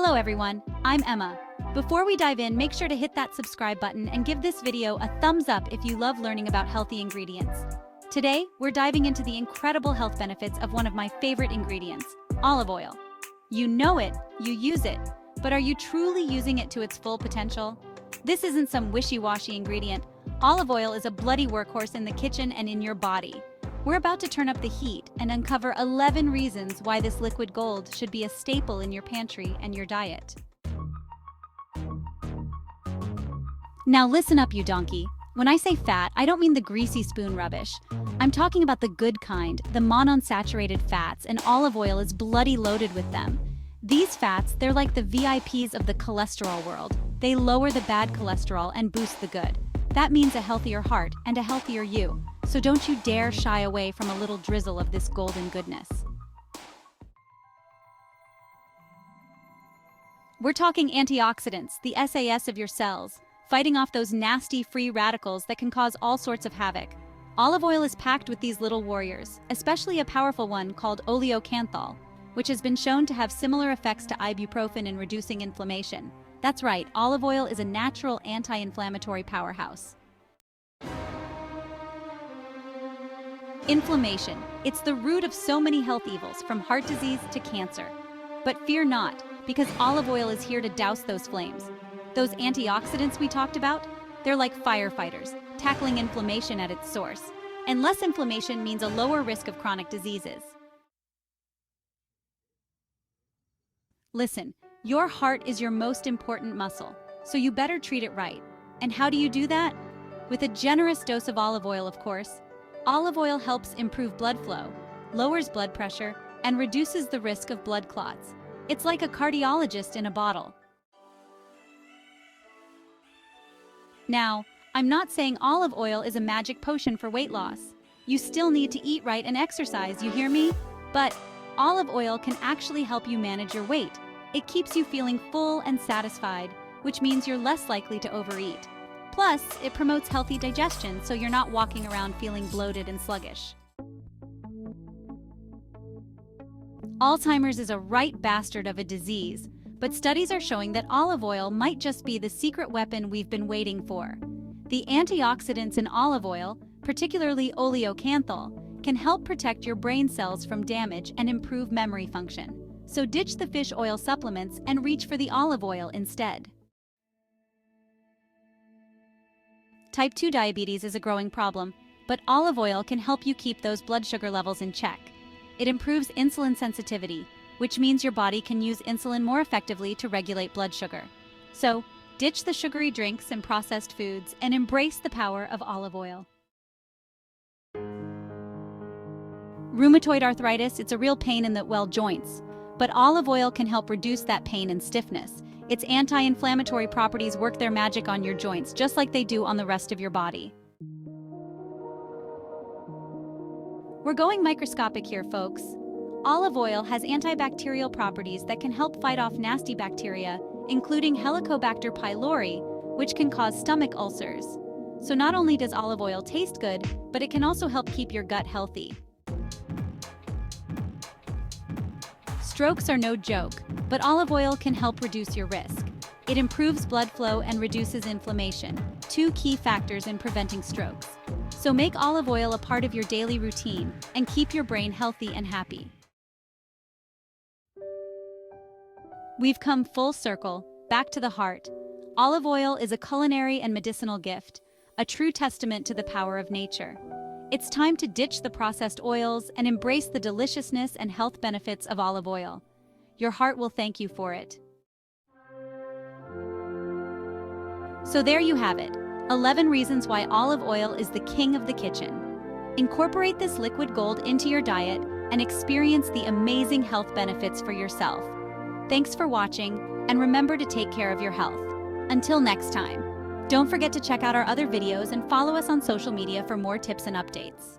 Hello everyone, I'm Emma. Before we dive in, make sure to hit that subscribe button and give this video a thumbs up if you love learning about healthy ingredients. Today, we're diving into the incredible health benefits of one of my favorite ingredients, olive oil. You know it, you use it, but are you truly using it to its full potential? This isn't some wishy-washy ingredient. Olive oil is a bloody workhorse in the kitchen and in your body. We're about to turn up the heat and uncover 11 reasons why this liquid gold should be a staple in your pantry and your diet. Now listen up, you donkey. When I say fat, I don't mean the greasy spoon rubbish. I'm talking about the good kind, the monounsaturated fats, and olive oil is bloody loaded with them. These fats, they're like the VIPs of the cholesterol world. They lower the bad cholesterol and boost the good. That means a healthier heart and a healthier you. So don't you dare shy away from a little drizzle of this golden goodness. We're talking antioxidants, the SAS of your cells, fighting off those nasty free radicals that can cause all sorts of havoc. Olive oil is packed with these little warriors, especially a powerful one called oleocanthal, which has been shown to have similar effects to ibuprofen in reducing inflammation. That's right, olive oil is a natural anti-inflammatory powerhouse. Inflammation. It's the root of so many health evils, from heart disease to cancer. But fear not, because olive oil is here to douse those flames. Those antioxidants we talked about, they're like firefighters, tackling inflammation at its source. And less inflammation means a lower risk of chronic diseases. Listen, your heart is your most important muscle, so you better treat it right. And how do you do that? With a generous dose of olive oil, of course. Olive oil helps improve blood flow, lowers blood pressure, and reduces the risk of blood clots. It's like a cardiologist in a bottle. Now, I'm not saying olive oil is a magic potion for weight loss. You still need to eat right and exercise, you hear me? But olive oil can actually help you manage your weight. It keeps you feeling full and satisfied, which means you're less likely to overeat. Plus, it promotes healthy digestion, so you're not walking around feeling bloated and sluggish. Alzheimer's is a right bastard of a disease, but studies are showing that olive oil might just be the secret weapon we've been waiting for. The antioxidants in olive oil, particularly oleocanthal, can help protect your brain cells from damage and improve memory function. So ditch the fish oil supplements and reach for the olive oil instead. Type 2 diabetes is a growing problem, but olive oil can help you keep those blood sugar levels in check. It improves insulin sensitivity, which means your body can use insulin more effectively to regulate blood sugar. So, ditch the sugary drinks and processed foods and embrace the power of olive oil. Rheumatoid arthritis, it's a real pain in the, joints. But olive oil can help reduce that pain and stiffness. Its anti-inflammatory properties work their magic on your joints, just like they do on the rest of your body. We're going microscopic here, folks. Olive oil has antibacterial properties that can help fight off nasty bacteria, including Helicobacter pylori, which can cause stomach ulcers. So not only does olive oil taste good, but it can also help keep your gut healthy. Strokes are no joke, but olive oil can help reduce your risk. It improves blood flow and reduces inflammation, two key factors in preventing strokes. So make olive oil a part of your daily routine and keep your brain healthy and happy. We've come full circle, back to the heart. Olive oil is a culinary and medicinal gift, a true testament to the power of nature. It's time to ditch the processed oils and embrace the deliciousness and health benefits of olive oil. Your heart will thank you for it. So there you have it, 11 reasons why olive oil is the king of the kitchen. Incorporate this liquid gold into your diet and experience the amazing health benefits for yourself. Thanks for watching, and remember to take care of your health. Until next time. Don't forget to check out our other videos and follow us on social media for more tips and updates.